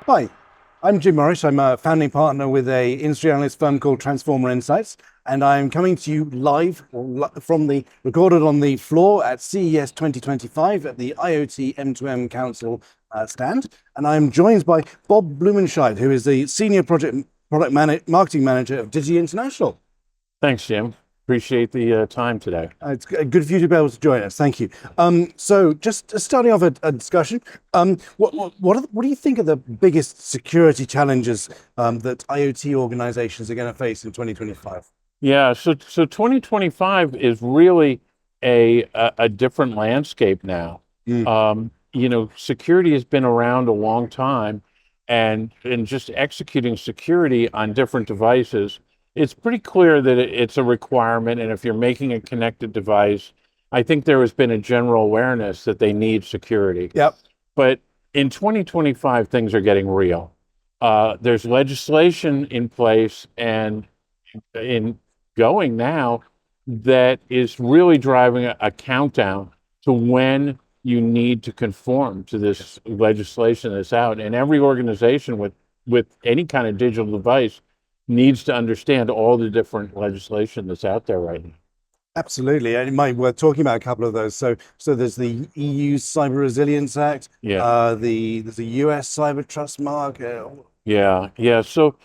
Hi, I'm Jim Moorish. I'm a founding partner with a industry analyst firm called Transformer Insights, and I'm coming to you live recorded on the floor at CES 2025 at the IoT M2M Council stand. And I'm joined by Bob Blumenscheid, who is the senior marketing manager of Digi International. Thanks, Jim. Appreciate the time today. It's good for you to be able to join us. Thank you. So just starting off a discussion, what do you think are the biggest security challenges that IoT organizations are going to face in 2025? Yeah, so 2025 is really a different landscape now. Mm. Security has been around a long time, and just executing security on different devices, it's pretty clear that it's a requirement. And if you're making a connected device, I think there has been a general awareness that they need security. Yep. But in 2025, things are getting real. There's legislation in place and in going now that is really driving a countdown to when you need to conform to this legislation that's out. And every organization with any kind of digital device needs to understand all the different legislation that's out there right now. Absolutely, and it might be worth talking about a couple of those. So there's the EU Cyber Resilience Act. Yeah. There's the US Cyber Trust Mark. Yeah. So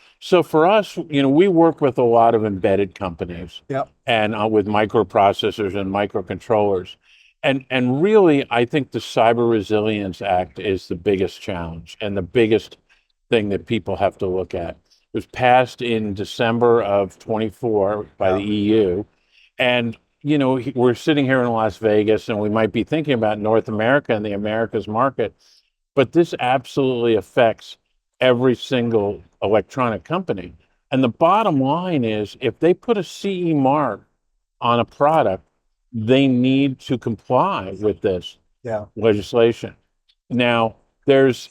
for us, we work with a lot of embedded companies. Yeah. And with microprocessors and microcontrollers. And really, I think the Cyber Resilience Act is the biggest challenge and the biggest thing that people have to look at. It was passed in December of 24 by the EU. And, we're sitting here in Las Vegas and we might be thinking about North America and the Americas market, but this absolutely affects every single electronic company. And the bottom line is if they put a CE mark on a product, they need to comply with this legislation. Now, there's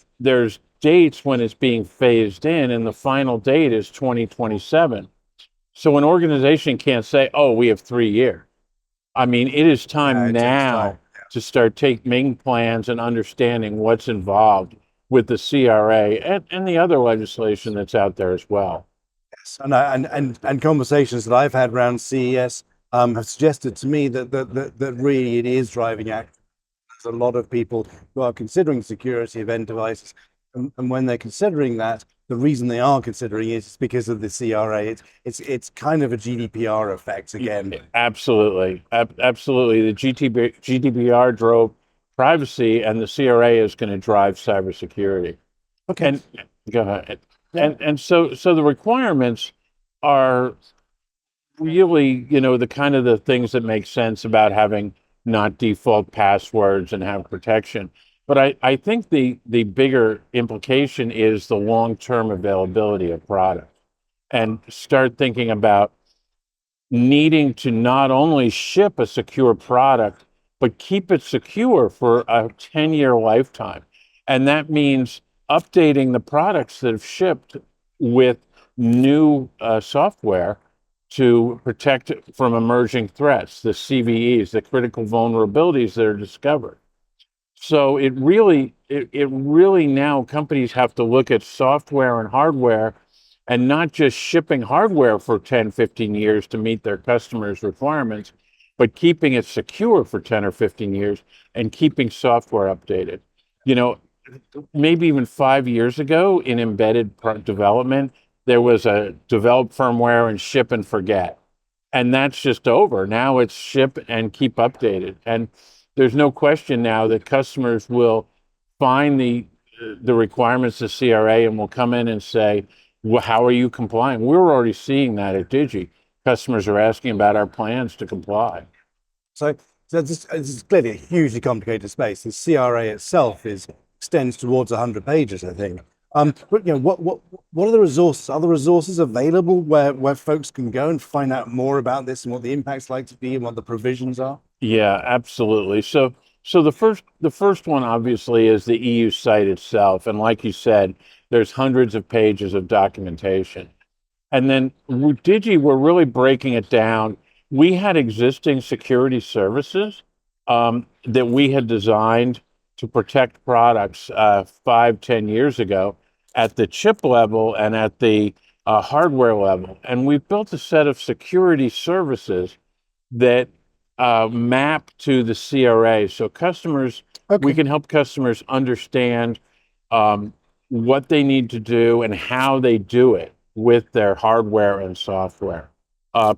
dates when it's being phased in, and the final date is 2027. So an organization can't say, "Oh, we have 3 years." I mean, it is time now to start making plans and understanding what's involved with the CRA and the other legislation that's out there as well. Yes, and conversations that I've had around CES have suggested to me that really it is driving act. There's a lot of people who are considering security of end devices, and when they're considering that, the reason they are considering it is because of the CRA. It's kind of a GDPR effect again. Absolutely. The GDPR drove privacy, and the CRA is going to drive cybersecurity. Okay. And go ahead. Yeah. And so the requirements are really, the kind of the things that make sense about having not default passwords and have protection. But I think the bigger implication is the long-term availability of product, and start thinking about needing to not only ship a secure product, but keep it secure for a 10-year lifetime. And that means updating the products that have shipped with new software to protect it from emerging threats, the CVEs, the critical vulnerabilities that are discovered. So it really now companies have to look at software and hardware and not just shipping hardware for 10, 15 years to meet their customers' requirements, but keeping it secure for 10 or 15 years and keeping software updated. Maybe even 5 years ago in embedded development, there was a develop firmware and ship and forget. And that's just over. Now it's ship and keep updated. And there's no question now that customers will find the requirements of CRA and will come in and say, well, how are you complying? We're already seeing that at Digi. Customers are asking about our plans to comply. So this is clearly a hugely complicated space. The CRA itself extends towards 100 pages, I think. But what are the resources? Are the resources available where folks can go and find out more about this and what the impact's like to be and what the provisions are? Yeah, absolutely. So the first one obviously is the EU site itself, and like you said, there's hundreds of pages of documentation. And then with Digi, we're really breaking it down. We had existing security services that we had designed to protect products 5, 10 years ago. at the chip level and at the hardware level. And we've built a set of security services that map to the CRA. So customers, we can help customers understand what they need to do and how they do it with their hardware and software.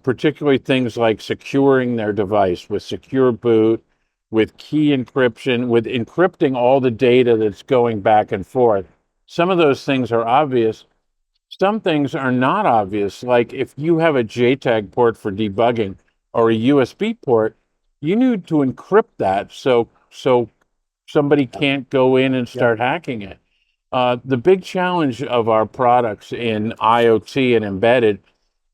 Particularly things like securing their device with secure boot, with key encryption, with encrypting all the data that's going back and forth. Some of those things are obvious. Some things are not obvious. Like if you have a JTAG port for debugging or a USB port, you need to encrypt that so somebody can't go in and start hacking it. The big challenge of our products in IoT and embedded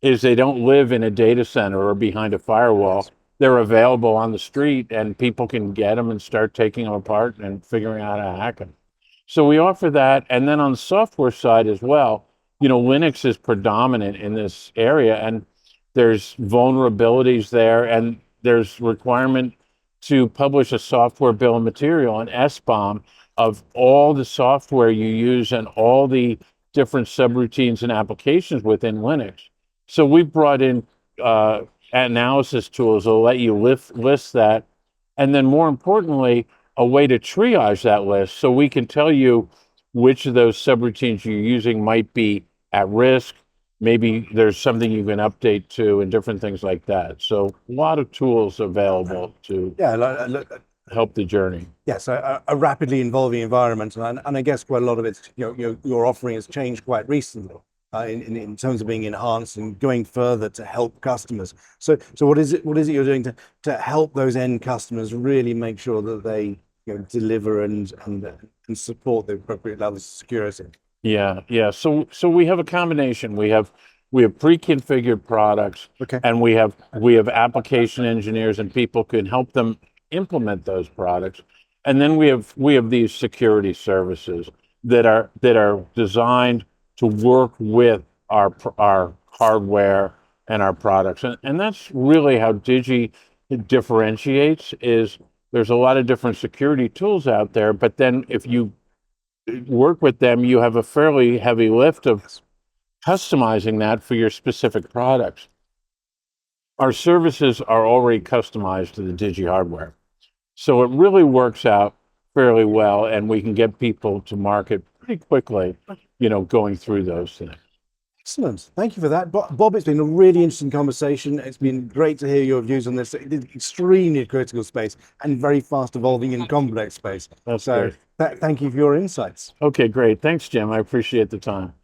is they don't live in a data center or behind a firewall. They're available on the street and people can get them and start taking them apart and figuring out how to hack them. So we offer that. And then on the software side as well, Linux is predominant in this area and there's vulnerabilities there and there's requirement to publish a software bill of material, an SBOM, of all the software you use and all the different subroutines and applications within Linux. So we've brought in analysis tools that will let you list that. And then more importantly, a way to triage that list so we can tell you which of those subroutines you're using might be at risk. Maybe there's something you can update to and different things like that. So a lot of tools available to help the journey. Yes, a rapidly evolving environment. And I guess quite a lot of it, your offering has changed quite recently. In terms of being enhanced and going further to help customers. So what is it you're doing to help those end customers really make sure that they deliver and support the appropriate levels of security? Yeah. So we have a combination. We have pre-configured products, and we have application engineers and people can help them implement those products. And then we have these security services that are designed to work with our hardware and our products. And that's really how Digi differentiates, is there's a lot of different security tools out there, but then if you work with them, you have a fairly heavy lift of customizing that for your specific products. Our services are already customized to the Digi hardware. So it really works out fairly well, and we can get people to market pretty quickly, going through those things. Excellent. Thank you for that. Bob, it's been a really interesting conversation. It's been great to hear your views on this extremely critical space and very fast evolving and complex space. That's great. Thank you for your insights. Okay, great. Thanks, Jim. I appreciate the time.